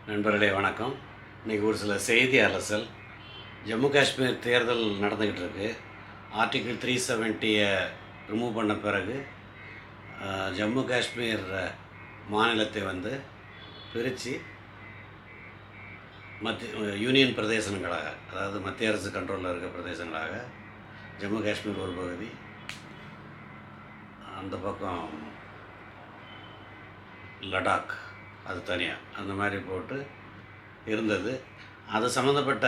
நண்பர்களே வணக்கம். இன்றைக்கி ஒரு சில செய்தி அலசல். ஜம்மு காஷ்மீர் தேர்தல் நடந்துக்கிட்டு இருக்கு. ஆர்டிகிள் 370 ரிமூவ் பண்ண பிறகு ஜம்மு காஷ்மீர் மாநிலத்தை பிரித்து யூனியன் பிரதேசங்களாக, அதாவது மத்திய அரசு கண்ட்ரோலில் இருக்க பிரதேசங்களாக ஜம்மு காஷ்மீர் ஒரு பகுதி, அந்த பக்கம் லடாக் அது தனியாக, அந்த மாதிரி போட்டு இருந்தது. அது சம்மந்தப்பட்ட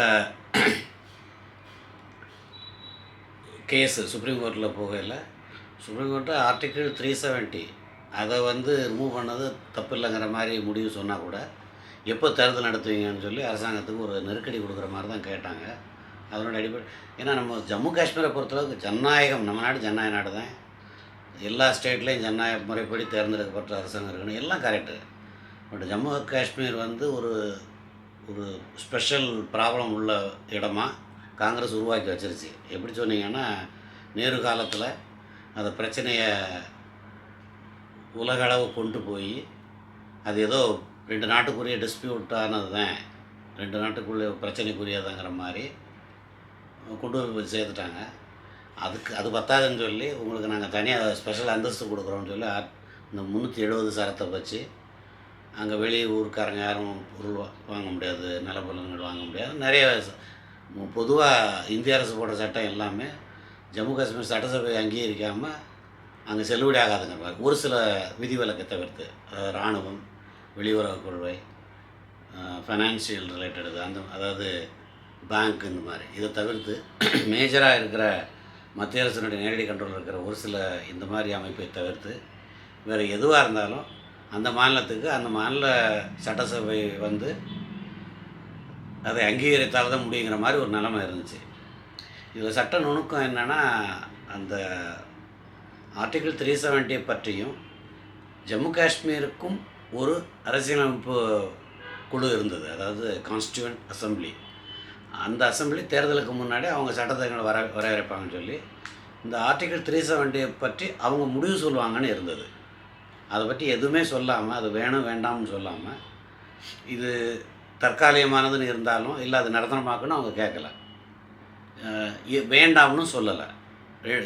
கேஸு சுப்ரீம் கோர்ட்டில் போகையில் சுப்ரீம் கோர்ட்டு ஆர்டிகிள் 370 அதை ரிமூவ் பண்ணது தப்பு இல்லைங்கிற மாதிரி முடிவு சொன்னால் கூட எப்போ தேர்தல் நடத்துவீங்கன்னு சொல்லி அரசாங்கத்துக்கு ஒரு நெருக்கடி கொடுக்குற மாதிரி தான் கேட்டாங்க. அதனோட அடிப்படை, ஏன்னா நம்ம ஜம்மு காஷ்மீரை பொறுத்தளவுக்கு ஜனநாயகம், நம்ம நாடு ஜனநாயக நாடு தான். எல்லா ஸ்டேட்லேயும் ஜனநாயக முறைப்படி தேர்ந்தெடுக்கப்பட்ட அரசாங்கம் இருக்கணும், எல்லாம் கரெக்டு. பட் ஜம்மு காஷ்மீர் ஒரு ஒரு ஸ்பெஷல் ப்ராப்ளம் உள்ள இடமா காங்கிரஸ் உருவாக்கி வச்சிருச்சு. எப்படி சொன்னீங்கன்னா, நேரு காலத்தில் அந்த பிரச்சனையை உலக அளவு கொண்டு போய் அது ஏதோ 2 நாட்டுக்குரிய டிஸ்பியூட்டானது தான், 2 நாட்டுக்குள்ளே பிரச்சனைக்குரியதாங்கிற மாதிரி கொண்டு போய் சேர்த்துட்டாங்க. அது பத்தாதுன்னு சொல்லி உங்களுக்கு நாங்கள் தனியாக ஸ்பெஷல் அந்தஸ்து கொடுக்குறோன்னு சொல்லி இந்த 370 சரத்தை வச்சு அங்கே வெளியூருக்காரங்க யாரும் பொருள் வாங்க முடியாது, நிலப்பலன்கள் வாங்க முடியாது. நிறைய பொதுவாக இந்திய அரசு போடுற சட்டம் எல்லாமே ஜம்மு காஷ்மீர் சட்டசபை அங்கீகரிக்காமல் அங்கே செல்லுபடி ஆகாதுங்கிற மாதிரி ஒரு சில விதிவிலக்கை தவிர்த்து, அதாவது இராணுவம், வெளியுறவு கொள்கை, ஃபைனான்சியல் ரிலேட்டடு, அதாவது பேங்க், இந்த மாதிரி இதை தவிர்த்து மேஜராக இருக்கிற மத்திய அரசினுடைய நேரடி கண்ட்ரோல் இருக்கிற ஒரு சில இந்த மாதிரி அமைப்பை தவிர்த்து வேறு எதுவாக இருந்தாலும் அந்த மாநிலத்துக்கு அந்த மாநில சட்டசபை அதை அங்கீகரித்தால் தான் முடியுங்கிற மாதிரி ஒரு நிலைமை இருந்துச்சு. இதில் சட்ட நுணுக்கம் என்னென்னா, அந்த ஆர்டிகிள் 370 பற்றியும் ஜம்மு காஷ்மீருக்கும் ஒரு அரசியலமைப்பு குழு இருந்தது, அதாவது கான்ஸ்டியூவன்ட் அசம்பிளி. அந்த அசம்பிளி தேர்தலுக்கு முன்னாடி அவங்க சட்டத்தை வரையறைப்பாங்கன்னு சொல்லி இந்த ஆர்டிகிள் 370 பற்றி அவங்க முடிவு சொல்லுவாங்கன்னு இருந்தது. அதை பற்றி எதுவுமே சொல்லாமல், அது வேணும் வேண்டாம்னு சொல்லாமல், இது தற்காலிகமானதுன்னு இருந்தாலும் இல்லை அது நிரந்தரமாக்குன்னு அவங்க கேட்கல, வேண்டாம்னு சொல்லலை,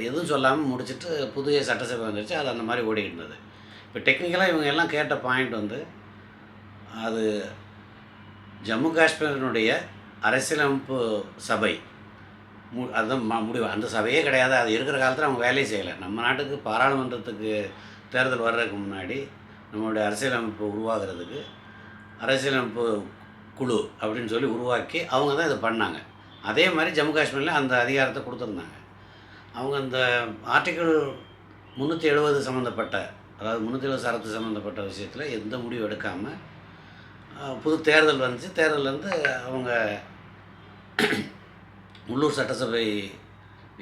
எதுவும் சொல்லாமல் முடிச்சுட்டு புதிய சட்டசபை வந்துடுச்சு. அது அந்த மாதிரி ஓடிக்கிட்டு இருந்தது. இப்போ டெக்னிக்கலாக இவங்க எல்லாம் கேட்ட பாயிண்ட் அது ஜம்மு காஷ்மீரினுடைய அரசியலமைப்பு சபை அதுதான் முடிவு. அந்த சபையே கிடையாது, அது இருக்கிற காலத்தில் அவங்க வேலையை செய்யலை. நம்ம நாட்டுக்கு பாராளுமன்றத்துக்கு தேர்தல் வர்றதுக்கு முன்னாடி நம்மளுடைய அரசியலமைப்பு உருவாகிறதுக்கு அரசியலமைப்பு குழு அப்படின்னு சொல்லி உருவாக்கி அவங்க தான் இதை பண்ணாங்க. அதே மாதிரி ஜம்மு காஷ்மீரில் அந்த அதிகாரத்தை கொடுத்துருந்தாங்க. அவங்க அந்த ஆர்டிகிள் 370 சம்மந்தப்பட்ட, அதாவது 370 சரத்து சம்மந்தப்பட்ட விஷயத்தில் எந்த முடிவு எடுக்காமல் புது தேர்தல் வந்துச்சு. தேர்தல் அவங்க உள்ளூர் சட்டசபை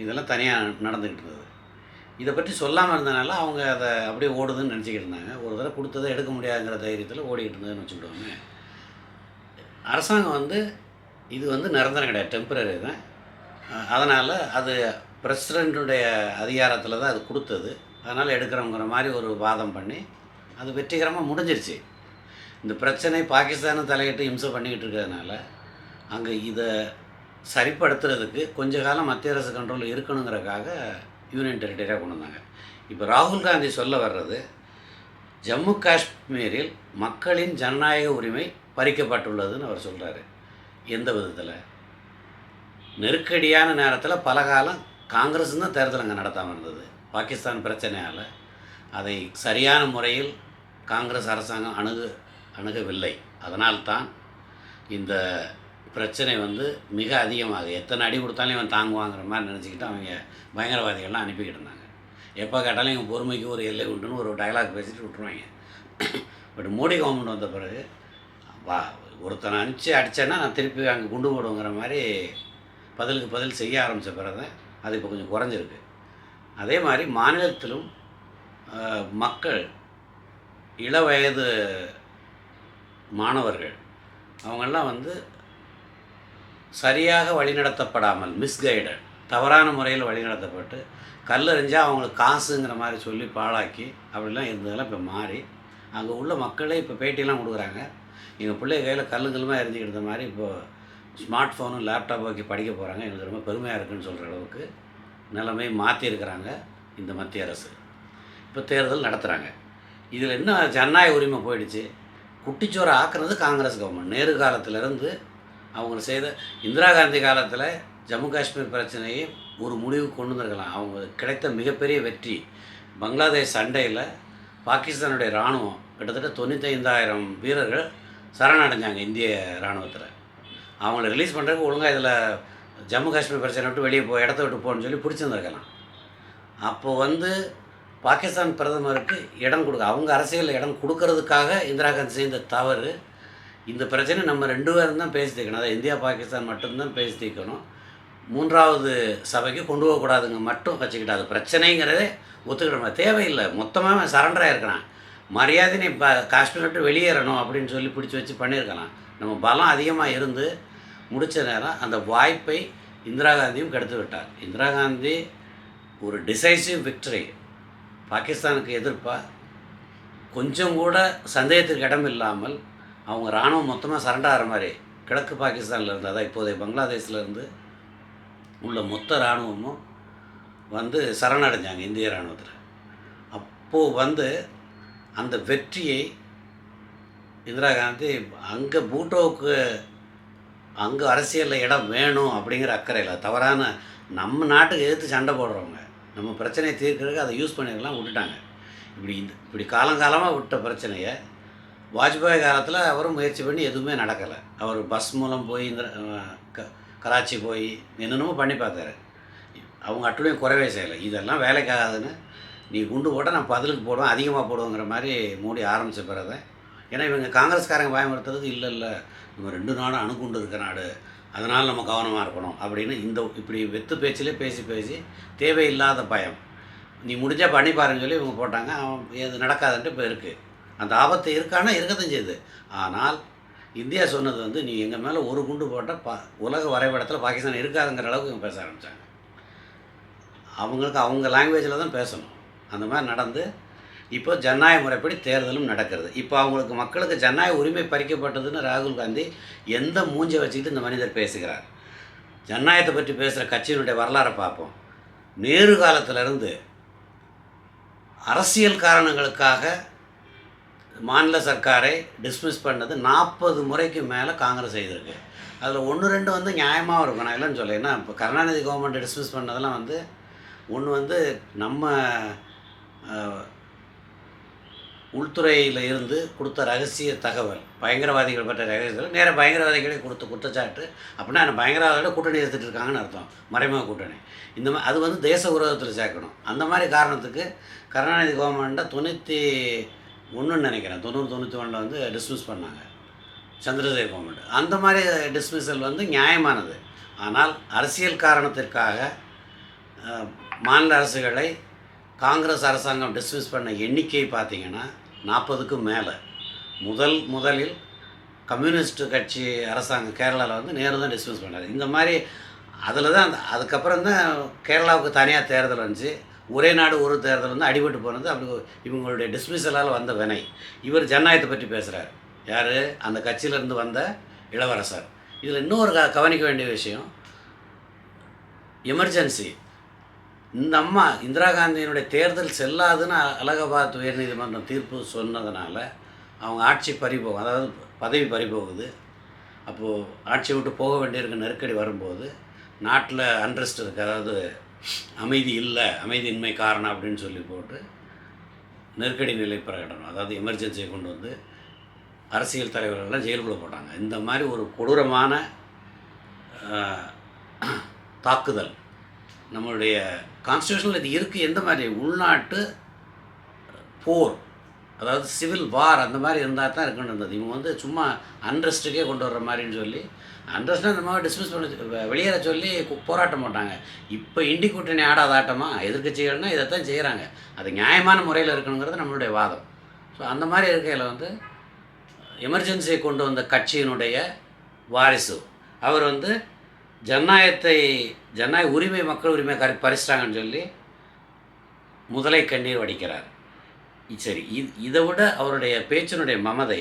இதெல்லாம் தனியாக நடந்துக்கிட்டு இருந்தது. இதை பற்றி சொல்லாமல் இருந்தனால அவங்க அதை அப்படியே ஓடுதுன்னு நினச்சிக்கிட்டு இருந்தாங்க. ஒரு தடவை கொடுத்ததை எடுக்க முடியாதுங்கிற தைரியத்தில் ஓடிக்கிட்டு இருந்ததுன்னு வச்சுக்கிடுவாங்க. அரசாங்கம் இது நிரந்தரம் கிடையாது, டெம்பரரி தான். அதனால் அது பிரசிடெண்ட்டுடைய அதிகாரத்தில் தான் அது கொடுத்தது. அதனால் எடுக்கிறோங்கிற மாதிரி ஒரு வாதம் பண்ணி அது வெற்றிகரமாக முடிஞ்சிருச்சு. இந்த பிரச்சனை பாகிஸ்தானும் தலையிட்டு இம்சை பண்ணிக்கிட்டு இருக்கிறதுனால அங்கே இதை சரிப்படுத்துறதுக்கு கொஞ்ச காலம் மத்திய அரசு கண்ட்ரோலில் இருக்கணுங்கிறதுக்காக யூனியன் டெரிட்டரியாக கொண்டு வந்தாங்க. இப்போ ராகுல் காந்தி சொல்ல வர்றது, ஜம்மு காஷ்மீரில் மக்களின் ஜனநாயக உரிமை பறிக்கப்பட்டுள்ளதுன்னு அவர் சொல்கிறாரு. எந்த விதத்தில்? நெருக்கடியான நேரத்தில் பல காலம் காங்கிரஸ் தான் தேர்தல் அங்கே நடத்தாமல் இருந்தது. பாகிஸ்தான் பிரச்சனையால் அதை சரியான முறையில் காங்கிரஸ் அரசாங்கம் அணுகவில்லை. அதனால்தான் இந்த பிரச்சனை மிக அதிகமாக, எத்தனை அடி கொடுத்தாலும் இவன் தாங்குவாங்கிற மாதிரி நினச்சிக்கிட்டு அவங்க பயங்கரவாதிகள்லாம் அனுப்பிக்கிட்டு இருந்தாங்க. எப்போ கேட்டாலும் இவங்க பொறுமைக்கு ஒரு எல்லை உண்டுன்னு ஒரு டைலாக் பேசிட்டு விட்டுருவாங்க. பட் மோடி கவர்மெண்ட் வந்த பிறகு ஒருத்தனை அனுப்பிச்சு அடித்தேன்னா நான் திருப்பி அங்கே குண்டு போடுங்கிற மாதிரி பதிலுக்கு பதில் செய்ய ஆரம்பித்த பிறகு தான் அது இப்போ கொஞ்சம் குறைஞ்சிருக்கு. அதே மாதிரி மாநிலத்திலும் மக்கள், இளவயது மாணவர்கள் அவங்கெல்லாம் சரியாக வழிநடத்தப்படாமல், மிஸ்கைடட், தவறான முறையில் வழிநடத்தப்பட்டு கல்லறிஞ்சால் அவங்களுக்கு காசுங்கிற மாதிரி சொல்லி பாழாக்கி அப்படிலாம் இருந்ததெல்லாம் இப்போ மாறி அங்கே உள்ள மக்களே இப்போ பேட்டியெல்லாம் கொடுக்குறாங்க. எங்கள் பிள்ளைய கையில் கல்லுங்களுமா எரிஞ்சிக்கிட்ட மாதிரி இப்போது ஸ்மார்ட் ஃபோனும் லேப்டாப் வைக்க படிக்க போகிறாங்க. எனக்கு ரொம்ப பெருமையாக இருக்குதுன்னு சொல்கிற அளவுக்கு நிலைமை மாற்றியிருக்கிறாங்க இந்த மத்திய அரசு. இப்போ தேர்தல் நடத்துகிறாங்க. இதில் என்ன ஜனநாயக உரிமை போயிடுச்சு? குட்டிச்சோரை ஆக்குறது காங்கிரஸ் கவர்மெண்ட். நேரு காலத்திலேருந்து அவங்க செய்த இந்திரா காந்தி காலத்தில் ஜம்மு காஷ்மீர் பிரச்சனையை ஒரு முடிவுக்கு கொண்டு வந்திருக்கலாம். அவங்க கிடைத்த மிகப்பெரிய வெற்றி பங்களாதேஷ் சண்டையில் பாகிஸ்தானுடைய இராணுவம் கிட்டத்தட்ட 95,000 வீரர்கள் சரணடைஞ்சாங்க இந்திய இராணுவத்தில். அவங்கள ரிலீஸ் பண்ணுறதுக்கு ஒழுங்காக இதில் ஜம்மு காஷ்மீர் பிரச்சனை விட்டு வெளியே இடத்த விட்டு போகணுன்னு சொல்லி பிடிச்சிருந்துருக்கலாம். அப்போது பாகிஸ்தான் பிரதமருக்கு இடம் அவங்க அரசியலில் இடம் கொடுக்கறதுக்காக இந்திரா காந்தி செய்த தவறு. இந்த பிரச்சனை நம்ம 2 பேரும் தான் பேசி தீர்க்கணும். அதாவது இந்தியா பாகிஸ்தான் மட்டும்தான் பேசி தீர்க்கணும். 3வது சபைக்கு கொண்டு போகக்கூடாதுங்க மட்டும் வச்சுக்கிட்டு அது பிரச்சனைங்கிறதே ஒத்துக்கிட தேவையில்லை. மொத்தமாக சரண்டராக இருக்கிறான். மரியாதை நீ காஷ்மீர் விட்டு வெளியேறணும் அப்படின்னு சொல்லி பிடிச்சி வச்சு பண்ணியிருக்கலாம். நம்ம பலம் அதிகமாக இருந்து முடித்த நேரம் அந்த வாய்ப்பை இந்திரா காந்தியும் கெடுத்து விட்டார். இந்திரா காந்தி ஒரு டிசைசிவ் விக்டரி பாகிஸ்தானுக்கு எதிர்ப்பாக கொஞ்சம் கூட சந்தேகத்துக்கு இடம் இல்லாமல் அவங்க இராணுவம் மொத்தமாக சரண்டர் ஆகிற மாதிரி கிழக்கு பாகிஸ்தானில் இருந்து, அதாவது இப்போதைய பங்களாதேஷ்லேருந்து உள்ள மொத்த இராணுவமும் சரணடைஞ்சாங்க இந்திய இராணுவத்தில். அப்போது அந்த வெற்றியை இந்திரா காந்தி அங்கே பூட்டோவுக்கு அங்கே அரசியலில் இடம் வேணும் அப்படிங்கிற அக்கறையில் தவறான நம்ம நாட்டுக்கு எதிர்த்து சண்டை போடுறவங்க நம்ம பிரச்சனையை தீர்க்கிறதுக்கு அதை யூஸ் பண்ணிடலாம் விட்டுட்டாங்க. இப்படி காலங்காலமாக விட்ட பிரச்சனையை வாஜ்பாய் காலத்தில் அவரும் முயற்சி பண்ணி எதுவுமே நடக்கலை. அவர் பஸ் மூலம் போய் கராச்சி போய் என்னென்னமோ பண்ணி பார்த்தாரு. அவங்க அட்டுலையும் குறைவே செய்யலை. இதெல்லாம் வேலைக்காகாதுன்னு நீ குண்டு போட்டால் நான் பதிலுக்கு போடுவேன், அதிகமாக போடுவோங்கிற மாதிரி மோடி ஆரம்பித்த பிறகு. ஏன்னா இவங்க காங்கிரஸ்காரங்க பயமுறுத்துறது இல்லை நம்ம 2 நாடும் அணுகுண்டு இருக்க நாடு, அதனால் நம்ம கவனமாக இருக்கணும் அப்படின்னு இப்படி வெத்து பேச்சிலே பேசி தேவையில்லாத பயம். நீ முடிஞ்சால் பண்ணி பாருன்னு சொல்லி இவங்க போட்டாங்க. எது நடக்காதுன்ட்டு இப்போ இருக்குது. அந்த ஆபத்து இருக்கானா இருக்கத்தான் செய்யுது. ஆனால் இந்தியா சொன்னது நீ எங்கள் மேலே ஒரு குண்டு போட்டால் உலக வரைபடத்தில் பாகிஸ்தான் இருக்காதுங்கிற அளவுக்கு இவங்க பேச ஆரம்பித்தாங்க. அவங்களுக்கு அவங்க லாங்குவேஜில் தான் பேசணும். அந்த மாதிரி நடந்து இப்போ ஜனநாயக முறைப்படி தேர்தலும் நடக்கிறது. இப்போ அவங்களுக்கு மக்களுக்கு ஜனநாயக உரிமை பறிக்கப்பட்டதுன்னு ராகுல் காந்தி எந்த மூஞ்சை வச்சுக்கிட்டு இந்த மனிதர் பேசுகிறார்? ஜனநாயகத்தை பற்றி பேசுகிற கட்சியினுடைய வரலாறை பார்ப்போம். நேரு காலத்திலிருந்து அரசியல் காரணங்களுக்காக மாநில சர்க்காரை டிஸ்மிஸ் பண்ணது 40 முறைக்கு மேலே காங்கிரஸ் செய்திருக்கு. அதில் 1-2 நியாயமாக இருக்கும். நான் இல்லைன்னு சொல்ல. ஏன்னா இப்போ கருணாநிதி கவர்மெண்ட்டை டிஸ்மிஸ் பண்ணதெல்லாம் ஒன்று நம்ம உள்துறையில் இருந்து கொடுத்த ரகசிய தகவல், பயங்கரவாதிகள் பற்ற ரகசியங்கள் நேராக பயங்கரவாதிகளே கொடுத்த குற்றச்சாட்டு. அப்படின்னா அந்த பயங்கரவாதிகளோட கூட்டணி எடுத்துகிட்டு இருக்காங்கன்னு அர்த்தம், மறைமுக கூட்டணி. இந்த மாதிரி அது தேச விரோதத்தில் சேர்க்கணும். அந்த மாதிரி காரணத்துக்கு கருணாநிதி கவர்மெண்ட்டை 91 நினைக்கிறேன், 90-91 டிஸ்மிஸ் பண்ணாங்க சந்திரசேகர் கவர்மெண்ட். அந்த மாதிரி டிஸ்மிஸல் நியாயமானது. ஆனால் அரசியல் காரணத்திற்காக மாநில அரசுகளை காங்கிரஸ் அரசாங்கம் டிஸ்மிஸ் பண்ண எண்ணிக்கை பார்த்திங்கன்னா 40க்கும் மேலே. முதலில் கம்யூனிஸ்ட் கட்சி அரசாங்கம் கேரளாவில் நேரு தான் டிஸ்மிஸ் பண்ணார். இந்த மாதிரி அதில் தான் அதுக்கப்புறம் தான் கேரளாவுக்கு தனியாக தேர்தல் வந்துச்சு. ஒரே நாடு ஒரு தேர்தல் அடிபட்டு போனது. அப்படி இவங்களுடைய டிஸ்மிஸலால் வந்த வினை. இவர் ஜனநாயகத்தை பற்றி பேசுகிறார். யார்? அந்த கட்சியிலேருந்து வந்த இளவரசர். இதில் இன்னொரு கவனிக்க வேண்டிய விஷயம், எமர்ஜென்சி. இந்த அம்மா இந்திரா காந்தியினுடைய தேர்தல் செல்லாதுன்னு அலகாபாத் உயர்நீதிமன்றம் தீர்ப்பு சொன்னதுனால அவங்க ஆட்சி பறிபோகும், அதாவது பதவி பறிபோகுது. அப்போது ஆட்சியை விட்டு போக வேண்டியிருக்க நெருக்கடி வரும்போது நாட்டில் அன்ரெஸ்ட் இருக்குது, அதாவது அமைதி இல்லை, அமைதியின்மை காரணம் அப்படின்னு சொல்லி போட்டு நெருக்கடி நிலை பிரகடனம், அதாவது எமர்ஜென்சியை கொண்டு அரசியல் தலைவர்கள்லாம் ஜெயிலுக்குள்ளே போட்டாங்க. இந்த மாதிரி ஒரு கொடூரமான தாக்குதல் நம்மளுடைய கான்ஸ்டியூஷனில் இது இருக்குது. எந்த மாதிரி உள்நாட்டு போர், அதாவது சிவில் வார் அந்த மாதிரி இருந்தால் தான் இருக்குன்னு இவங்க சும்மா அன்ரெஸ்ட்டுக்கே கொண்டு வர்ற மாதிரின்னு சொல்லி, அன்ரெஸ்ட்னா இந்த மாதிரி டிஸ்மிஸ் பண்ண வெளியேற சொல்லி போராட்டம் போட்டாங்க. இப்போ இண்டி கூட்டணி ஆடாத ஆட்டமாக எதிர்க்கட்சிகள்னால் இதைத்தான் செய்கிறாங்க. அது நியாயமான முறையில் இருக்கணுங்கிறது நம்மளுடைய வாதம். ஸோ அந்த மாதிரி இருக்கையில் எமர்ஜென்சியை கொண்டு வந்த கட்சியினுடைய வாரிசு அவர் ஜனநாயக உரிமை, மக்கள் உரிமை பறிச்சிட்டாங்கன்னு சொல்லி முதலை கண்ணீர் வடிக்கிறார். சரி, இதை விட அவருடைய பேச்சினுடைய மமதை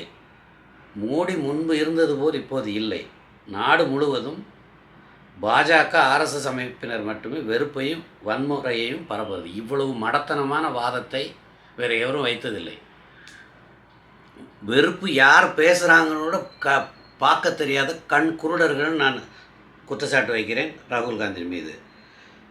மோடி முன்பு இருந்தது போல் இப்போது இல்லை. நாடு முழுவதும் பாஜக, ஆர்எஸ்எஸ் அமைப்பினர் மட்டுமே வெறுப்பையும் வன்முறையையும் பரப்புவது. இவ்வளவு மடத்தனமான வாதத்தை வேறு எவரும் வைத்ததில்லை. வெறுப்பு யார் பேசுகிறாங்களோட பார்க்க தெரியாத கண் குருடர்கள் நான் குற்றச்சாட்டு வைக்கிறேன் ராகுல் காந்தி மீது.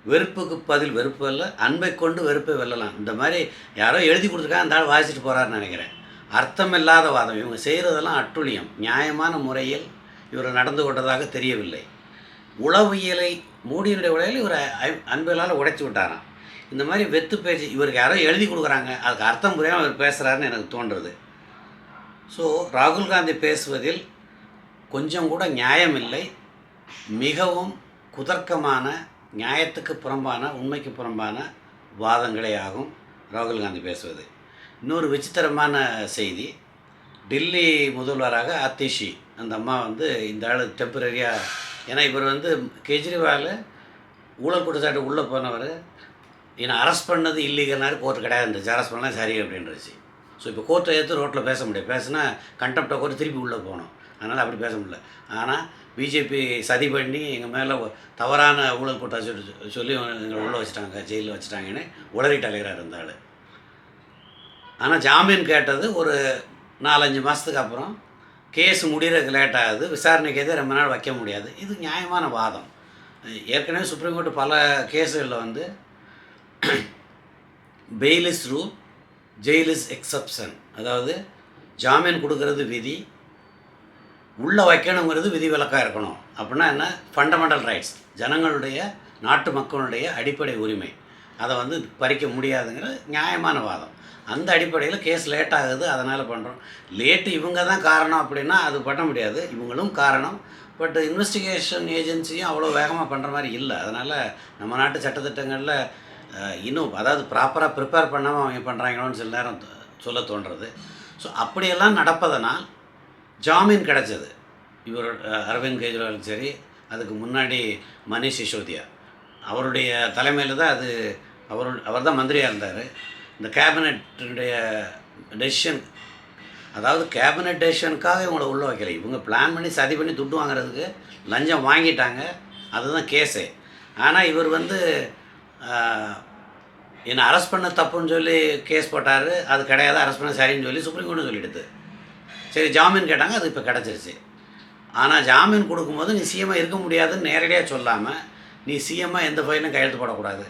வெறுப்புக்கு பதில் வெறுப்பு அல்ல, அன்பை கொண்டு வெறுப்பை வெல்லலாம். இந்த மாதிரி யாரோ எழுதி கொடுத்துருக்காங்க, அந்த ஆள் வாசிச்சுட்டு போகிறாருன்னு நினைக்கிறேன். அர்த்தமில்லாத வாதம். இவங்க செய்கிறதெல்லாம் அட்டுழியம். நியாயமான முறையில் இவர் நடந்து கொண்டதாக தெரியவில்லை. உளவியலை, மோடியினுடைய உலகில் இவர் அன்பிலால் உடைச்சி விட்டாராம். இந்த மாதிரி வெத்து பேச்சு இவருக்கு யாரோ எழுதி கொடுக்குறாங்க, அதுக்கு அர்த்தம் புரியாமல் அவர் பேசுகிறாருன்னு எனக்கு தோன்றுறது. ஸோ ராகுல் காந்தி பேசுவதில் கொஞ்சம் கூட நியாயம் இல்லை. மிகவும் குதர்க்கமான, நியாயத்துக்கு புறம்பான, உண்மைக்கு புறம்பான வாதங்களே ஆகும் ராகுல் காந்தி பேசுவது. இன்னொரு விசித்திரமான செய்தி, டில்லி முதல்வராக ஆதிஷி அந்த அம்மா வந்து இந்த ஆள் டெம்பரரியாக, ஏன்னா இவர் வந்து கெஜ்ரிவால் ஊழல் குற்றச்சாட்டு உள்ளே போனவர், என்னை அரெஸ்ட் பண்ணது இல்லீகல்னாரு, கோர்ட்டு கிடையாது இருந்துச்சு, அரெஸ்ட் பண்ணால் சரி அப்படின்றச்சு. ஸோ இப்போ கோர்ட்டை எடுத்து ரோட்டில் பேச முடியாது, பேசுனா கண்டெம்ப்டை கோர்ட்டு திருப்பி உள்ளே போகணும், அதனால் அப்படி பேச முடியல. ஆனால் பிஜேபி சதி பண்ணி எங்கள் மேலே தவறான ஊழல் குற்றச்சாட்டு சொல்லி எங்களை உள்ளே வச்சுட்டாங்க, ஜெயிலில் வச்சுட்டாங்கன்னு உளறிட்டு அலைகிறார் இருந்தாள். ஆனால் ஜாமீன் கேட்டது ஒரு 4-5 மாதத்துக்கு அப்புறம், கேஸ் முடிகிறதுக்கு லேட் ஆகுது, விசாரணைக்கு எதே ரொம்ப நாள் வைக்க முடியாது. இது நியாயமான வாதம். ஏற்கனவே சுப்ரீம் கோர்ட்டு பல கேஸுகளில் வந்து fail is rule, jail is exception. அதாவது ஜாமீன் கொடுக்கறது விதி, உள்ளே வைக்கணுங்கிறது விதி விலக்காக இருக்கணும். அப்படின்னா என்ன? ஃபண்டமெண்டல் ரைட்ஸ், ஜனங்களுடைய, நாட்டு மக்களுடைய அடிப்படை உரிமை, அதை வந்து பறிக்க முடியாதுங்கிறது நியாயமான வாதம். அந்த அடிப்படையில் கேஸ் லேட் ஆகுது, அதனால் பண்ணுறோம். லேட்டு இவங்க தான் காரணம் அப்படின்னா அது பண்ண முடியாது, இவங்களும் காரணம். பட் இன்வெஸ்டிகேஷன் ஏஜென்சியும் அவ்வளோ வேகமாக பண்ணுற மாதிரி இல்லை. அதனால் நம்ம நாட்டு சட்டத்திட்டங்களில் இன்னும், அதாவது ப்ராப்பராக ப்ரிப்பேர் பண்ணாமல் அவங்க பண்ணுறாங்களோன்னு சில நேரம் சொல்ல தோன்றுறது. ஸோ அப்படியெல்லாம் நடப்பதனால் ஜாமீன் கிடச்சது இவர் அரவிந்த் கெஜ்ரிவாலுக்கு சரி, அதுக்கு முன்னாடி மனிஷ் சிசோதியா அவருடைய தலைமையில் தான் அது, அவர் தான் மந்திரியாக இருந்தார். இந்த கேபினட்டுடைய டெசிஷன், அதாவது கேபினட் டெசிஷனுக்காக இவங்களை உள்ளே வைக்கலை, இவங்க பிளான் பண்ணி சதி பண்ணி துட்டு வாங்குறதுக்கு லஞ்சம் வாங்கிட்டாங்க, அதுதான் கேஸே. ஆனால் இவர் வந்து என்னை அரெஸ்ட் பண்ண தப்புன்னு சொல்லி கேஸ் போட்டார், அது கிடையாது, அரெஸ்ட் பண்ண சரின்னு சொல்லி சுப்ரீம் கோர்ட்டு சொல்லிடுது. சரி, ஜாமீன் கேட்டாங்க, அது இப்போ கிடச்சிருச்சு. ஆனால் ஜாமீன் கொடுக்கும்போது நீ சிஎம்மாக இருக்க முடியாதுன்னு நேரடியாக சொல்லாமல், நீ சிஎம்மாக எந்த ஃபைலும் கையெழுத்து போடக்கூடாது,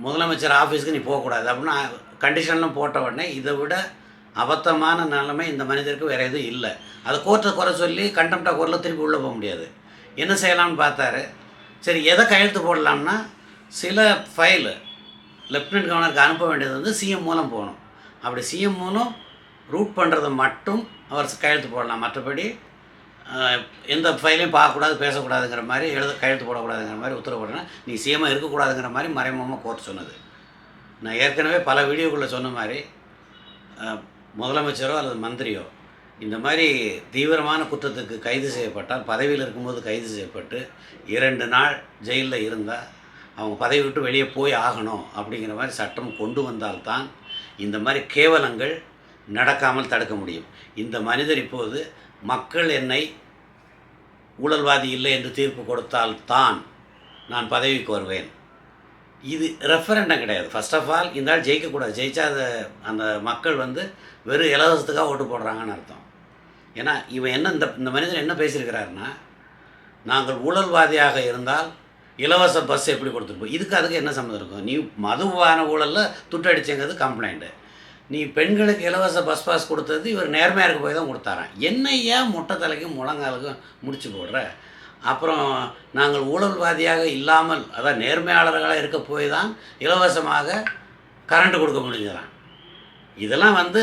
முதலமைச்சர் ஆஃபீஸுக்கு நீ போகக்கூடாது அப்படின்னா கண்டிஷன்லாம் போட்ட உடனே இதை விட அபத்தமான நிலைமை இந்த மனிதருக்கு வேறு எதுவும் இல்லை. அதை கோர்ட்டை குறை சொல்லி கண்டெம்ப்டாக கோர்ட்டில் திருப்பி உள்ளே போக முடியாது. என்ன செய்யலாம்னு பார்த்தாரு. சரி, எதை கையெழுத்து போடலாம்னா, சில ஃபைலு லெஃப்டினன்ட் கவர்னருக்கு அனுப்ப வேண்டியது வந்து சிஎம் மூலம் போகணும். அப்படி சிஎம் மூலம் ரூட் பண்ணுறதை மட்டும் அவர் கையெழுத்து போடலாம். மற்றபடி எந்த ஃபைலையும் பார்க்கக்கூடாது, பேசக்கூடாதுங்கிற மாதிரி, கையெழுத்து போடக்கூடாதுங்கிற மாதிரி உத்தரவு போடணும். நீ சிஎம்மாக இருக்கக்கூடாதுங்கிற மாதிரி மறைமுகமாக கோர்ட் சொன்னது. நான் ஏற்கனவே பல வீடியோக்குள்ளே சொன்ன மாதிரி, முதலமைச்சரோ அல்லது மந்திரியோ இந்த மாதிரி தீவிரமான குற்றத்துக்கு கைது செய்யப்பட்டால், பதவியில் இருக்கும்போது கைது செய்யப்பட்டு 2 நாள் ஜெயிலில் இருந்தால் அவங்க பதவி விட்டு வெளியே போய் ஆகணும் அப்படிங்கிற மாதிரி சட்டம் கொண்டு வந்தால்தான் இந்த மாதிரி கேவலங்கள் நடக்காமல் தடுக்க முடியும். இந்த மனிதர் இப்போது மக்கள் என்னை ஊழல்வாதி இல்லை என்று தீர்ப்பு கொடுத்தால்தான் நான் பதவிக்கு வருவேன். இது ரெஃபரண்டம் கிடையாது. ஃபர்ஸ்ட் ஆஃப் ஆல் இந்த ஆள் ஜெயிக்கக்கூடாது. ஜெயிச்சா அந்த மக்கள் வந்து வெறும் இலவசத்துக்காக ஓட்டு போடுறாங்கன்னு அர்த்தம். ஏன்னா இவன் என்ன, இந்த மனிதன் என்ன பேசியிருக்கிறாருன்னா, நாங்கள் ஊழல்வாதியாக இருந்தால் இலவச பஸ் எப்படி கொடுத்துருப்போம், இதுக்கு அதுக்கு என்ன சம்மந்தம் இருக்கும்? நீ மதுவான ஊழலில் துட்டடிச்சங்கிறது கம்ப்ளைண்ட்டு, நீ பெண்களுக்கு இலவச பஸ் பாஸ் கொடுத்தது இவர் நேர்மையாக இருக்க போய் தான் கொடுத்தாரான். என்னையா முட்டை தலைக்கும் முழங்காலுக்கும் முடிச்சு போடுற? அப்புறம் நாங்கள் ஊழல்வாதியாக இல்லாமல், அதான் நேர்மையாளர்களாக இருக்க போய் தான் இலவசமாக கரண்ட்டு கொடுக்க முடிஞ்சதான். இதெல்லாம் வந்து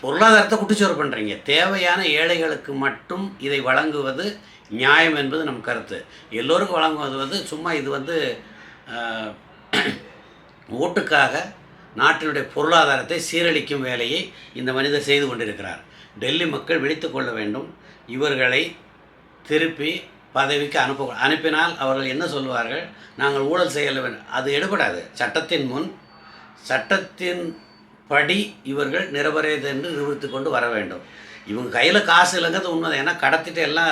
பொருளாதாரத்தை குட்டிச்சோறு பண்ணுறீங்க. தேவையான ஏழைகளுக்கு மட்டும் இதை வழங்குவது நியாயம் என்பது நம் கருத்து. எல்லோருக்கும் வழங்குவது வந்து சும்மா இது வந்து ஓட்டுக்காக நாட்டினுடைய பொருளாதாரத்தை சீரழிக்கும் வேலையை இந்த மனிதர் செய்து கொண்டிருக்கிறார். டெல்லி மக்கள் விழித்து கொள்ள வேண்டும். இவர்களை திருப்பி பதவிக்கு அனுப்பினால் அவர்கள் என்ன சொல்வார்கள்? நாங்கள் ஊழல் செய்ய வேண்டும். அது எடுபடாது. சட்டத்தின் முன் சட்டத்தின் படி இவர்கள் நிரபராதி என்று நிரூபித்து கொண்டு வர வேண்டும். இவங்க கையில் காசு இல்லைங்கிறது உண்மைதான். ஏன்னா கடத்திட்டு எல்லாம்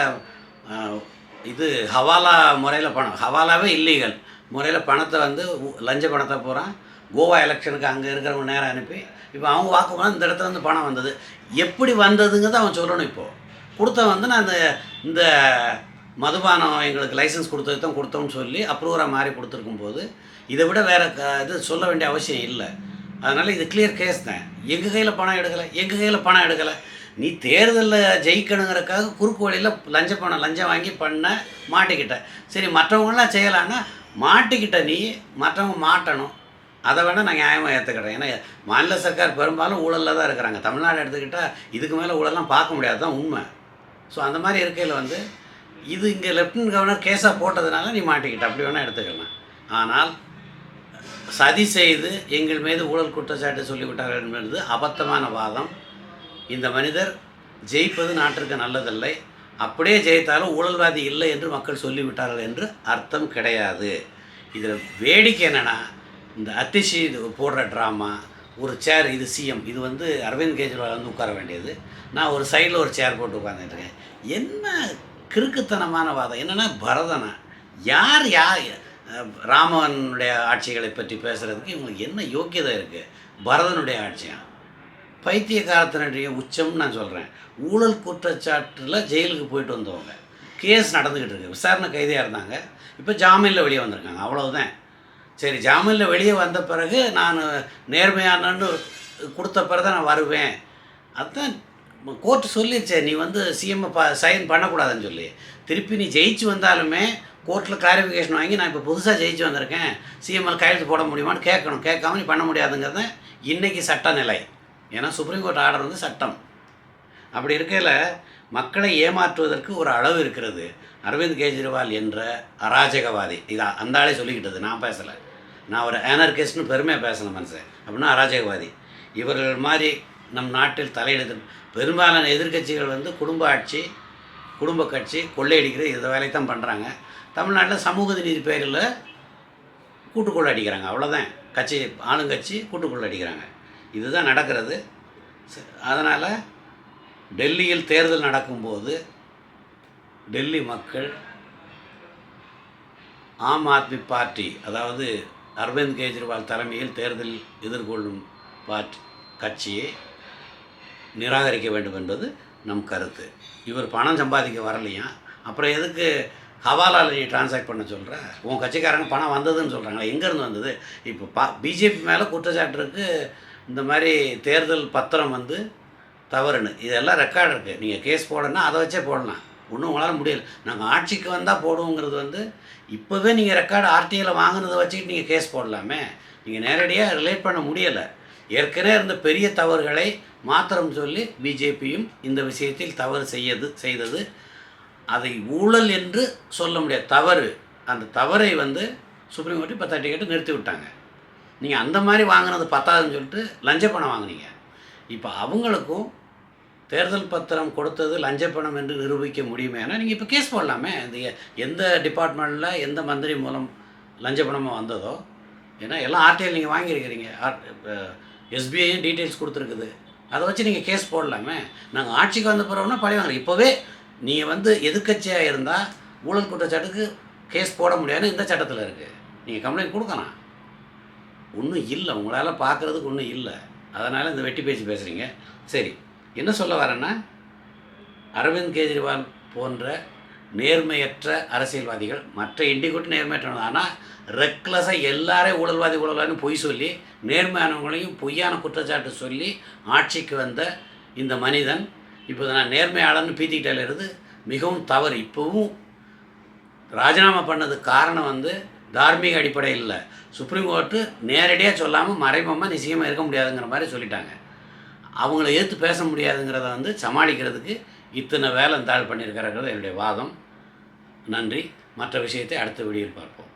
இது ஹவாலா முறையில் பணம், ஹவாலாவே இல்லீகல் முறையில் பணத்தை வந்து லஞ்ச பணத்தை பூரா கோவா எலெக்ஷனுக்கு அங்கே இருக்கிறவங்க நேரம் அனுப்பி இப்போ அவங்க வாக்குமூலம் இந்த இடத்துல இருந்து பணம் வந்தது, எப்படி வந்ததுங்கிறத அவன் சொல்லணும். இப்போது கொடுத்த வந்து நான் இந்த மதுபானம் எங்களுக்கு லைசன்ஸ் கொடுத்தது தான் கொடுத்தோம்னு சொல்லி அப்ரூவராக மாறி கொடுத்துருக்கும் போது இதை விட வேறு இது சொல்ல வேண்டிய அவசியம் இல்லை. அதனால் இது கிளியர் கேஸ் தான். எங்கள் கையில் பணம் எடுக்கலை. நீ தேர்தலில் ஜெயிக்கணுங்கிறக்காக குறுக்கு வழியில் லஞ்சம் வாங்கி பண்ண மாட்டிக்கிட்ட. சரி, மற்றவங்களாம் செய்யலான்னா மாட்டிக்கிட்ட நீ, மற்றவங்க மாட்டணும். அதை வேணால் நான் நியாயமாக ஏற்றுக்கிறேன். ஏன்னா மாநில சர்க்கார் பெரும்பாலும் ஊழலில் தான் இருக்கிறாங்க. தமிழ்நாடு எடுத்துக்கிட்டால் இதுக்கு மேலே ஊழலாம் பார்க்க முடியாது தான் உண்மை. ஸோ அந்த மாதிரி இருக்கையில் வந்து இது இங்கே லெஃப்டினன்ட் கவர்னர் கேஸாக போட்டதுனால நீ மாட்டிக்கிட்ட, அப்படி வேணால் எடுத்துக்கலாம். ஆனால் சதி செய்து எங்கள் மீது ஊழல் குற்றச்சாட்டு சொல்லிவிட்டார்கள் என்பது அபத்தமான வாதம். இந்த மனிதர் ஜெயிப்பது நாட்டிற்கு நல்லதில்லை. அப்படியே ஜெயித்தாலும் ஊழல்வாதி இல்லை என்று மக்கள் சொல்லிவிட்டார்கள் என்று அர்த்தம் கிடையாது. இதில் வேடிக்கை என்னென்னா, இந்த அத்திஷி போடுற ட்ராமா, ஒரு சேர், இது சிஎம், இது வந்து அரவிந்த் கெஜ்ரிவால் வந்து உட்கார வேண்டியது, நான் ஒரு சைடில் ஒரு சேர் போட்டு உட்காந்துட்டுருக்கேன். என்ன கிறுக்குத்தனமான வாதம்! என்னென்னா பரதனா யார் ராமனுடைய ஆட்சிகளை பற்றி பேசுகிறதுக்கு இவங்களுக்கு என்ன யோக்கியதை இருக்குது? பரதனுடைய ஆட்சியா? பைத்தியக்காரத்தினுடைய உச்சம்னு நான் சொல்கிறேன். ஊழல் குற்றச்சாட்டில் ஜெயிலுக்கு போயிட்டு வந்தவங்க, கேஸ் நடந்துக்கிட்டு இருக்கு, விசாரணை கைதியாக இருந்தாங்க, இப்போ ஜாமீனில் வெளியே வந்திருக்காங்க, அவ்வளவுதான். சரி, ஜாமீனில் வெளியே வந்த பிறகு நான் நேர்மையானன்னு கொடுத்த பிறகு தான் நான் வருவேன். அதுதான் கோர்ட்டு சொல்லிடுச்சே, நீ வந்து சிஎம்மை சைன் பண்ணக்கூடாதுன்னு சொல்லி. திருப்பி நீ ஜெயிச்சு வந்தாலுமே கோர்ட்டில் கிளாரிஃபிகேஷன் வாங்கி நான் இப்போ புதுசாக ஜெயிச்சு வந்திருக்கேன், சிஎம்எல் கையெழுத்து போட முடியுமான்னு கேட்கணும். கேட்காம நீ பண்ண முடியாதுங்கிறது இன்றைக்கி சட்ட நிலை. ஏன்னா சுப்ரீம் கோர்ட் ஆர்டர் வந்து சட்டம். அப்படி இருக்கையில் மக்களை ஏமாற்றுவதற்கு ஒரு அளவு இருக்கிறது. அரவிந்த் கெஜ்ரிவால் என்ற அராஜகவாதி, இதை அந்த ஆளே சொல்லிக்கிட்டது, நான் பேசலை. நான் ஒரு ஆனர்கிஸ்ட்னு பெருமையாக பேசலை மனுஷன். அப்படின்னா அராஜகவாதி. இவர்கள் மாதிரி நம் நாட்டில் தலையிடுது பெரும்பாலான எதிர்க்கட்சிகள் வந்து குடும்ப கட்சி கொள்ளையடிக்கிறது, இந்த வேலையை தான் பண்ணுறாங்க. தமிழ்நாட்டில் சமூக நீதி பேரில் கூட்டுக்கொள்ளை அடிக்கிறாங்க, அவ்வளோதான். ஆளுங்கட்சி கூட்டுக்கொள்ளை அடிக்கிறாங்க. இதுதான் நடக்கிறது. அதனால் டெல்லியில் தேர்தல் நடக்கும்போது டெல்லி மக்கள் ஆம் ஆத்மி பார்ட்டி, அதாவது அரவிந்த் கெஜ்ரிவால் தலைமையில் தேர்தல் எதிர்கொள்ளும் கட்சியை நிராகரிக்க வேண்டும் என்பது நம் கருத்து. இவர் பணம் சம்பாதிக்க வரலையா, அப்புறம் எதுக்கு ஹவாலாவில் நீ டிரான்சாக்ட் பண்ண சொல்கிற? உன் கட்சிக்காரங்க பணம் வந்ததுன்னு சொல்கிறாங்களா? எங்கேருந்து வந்தது? இப்போ பிஜேபி மேலே குற்றச்சாட்டு இருக்குது, இந்த மாதிரி தேர்தல் பத்திரம் வந்து தவறுன்னு. இதெல்லாம் ரெக்கார்டு இருக்குது. நீங்கள் கேஸ் போடணுன்னா அதை வச்சே போடலாம், ஒன்றும் உங்களால் முடியல. நாங்கள் ஆட்சிக்கு வந்தால் போடுவோங்கிறது வந்து இப்போவே நீங்கள் ரெக்கார்டு ஆர்டிஐயில் வாங்கினதை வச்சுக்கிட்டு நீங்கள் கேஸ் போடலாமே. நீங்கள் நேரடியாக ரிலேட் பண்ண முடியலை. ஏற்கனவே இருந்த பெரிய தவறுகளை மாத்திரம் சொல்லி பிஜேபியும் இந்த விஷயத்தில் தவறு செய்தது. அதை ஊழல் என்று சொல்ல முடியாது, தவறு. அந்த தவறை வந்து சுப்ரீம் கோர்ட்டு இப்போ தட்டிக்கிட்டு நிறுத்தி விட்டாங்க. நீங்கள் அந்த மாதிரி வாங்கினது பத்தாதுன்னு சொல்லிட்டு லஞ்ச பணம் வாங்கினீங்க. இப்போ அவங்களுக்கும் தேர்தல் பத்திரம் கொடுத்தது லஞ்ச பணம் என்று நிரூபிக்க முடியுமே. ஏன்னா நீங்கள் இப்போ கேஸ் போடலாமே. இந்த எந்த டிபார்ட்மெண்ட்டில் எந்த மந்திரி மூலம் லஞ்ச பணமாக வந்ததோ, ஏன்னா எல்லாம் ஆர்டிஐயில் நீங்கள் வாங்கியிருக்கிறீங்க, எஸ்பிஐயும் டீட்டெயில்ஸ் கொடுத்துருக்குது, அதை வச்சு நீங்கள் கேஸ் போடலாமே. நாங்கள் ஆட்சிக்கு வந்த பிறகுனா பழி வாங்குறோம். இப்போவே நீங்கள் வந்து எதிர்க்கட்சியாக இருந்தால் ஊழல் குற்றச்சாட்டுக்கு கேஸ் போட முடியாதுன்னு இந்த சட்டத்தில் இருக்குது. நீங்கள் கம்ப்ளைண்ட் கொடுக்கலாம், ஒன்றும் இல்லை, உங்களால் பார்க்குறதுக்கு ஒன்றும் இல்லை. அதனால் இந்த வெட்டி பேச்சு பேசுகிறீங்க. சரி, என்ன சொல்ல வரேன்னா, அரவிந்த் கெஜ்ரிவால் போன்ற நேர்மையற்ற அரசியல்வாதிகள், மற்ற இண்டிகோட்டு நேர்மையற்ற, ஆனால் ரெக்லஸாக எல்லாரையும் ஊழல்வாதின்னு பொய் சொல்லி நேர்மையானவங்களையும் பொய்யான குற்றச்சாட்டு சொல்லி ஆட்சிக்கு வந்த இந்த மனிதன் இப்போ நான் நேர்மையாளன்னு பீத்திக்கிட்டாலிருந்து மிகவும் தவறு. இப்போவும் ராஜினாமா பண்ணதுக்கு காரணம் வந்து தார்மீக அடிப்படையில் இல்லை. சுப்ரீம் கோர்ட்டு நேரடியாக சொல்லாமல் மறைமுகமாக நிச்சயமாக இருக்க முடியாதுங்கிற மாதிரி சொல்லிட்டாங்க. அவங்கள எதிர்த்து பேச முடியாதுங்கிறத வந்து சமாளிக்கிறதுக்கு இத்தனை வேலை தாழ் பண்ணியிருக்கிறது என்னுடைய வாதம். நன்றி. மற்ற விஷயத்தை அடுத்த வீடியோவில் பார்ப்போம்.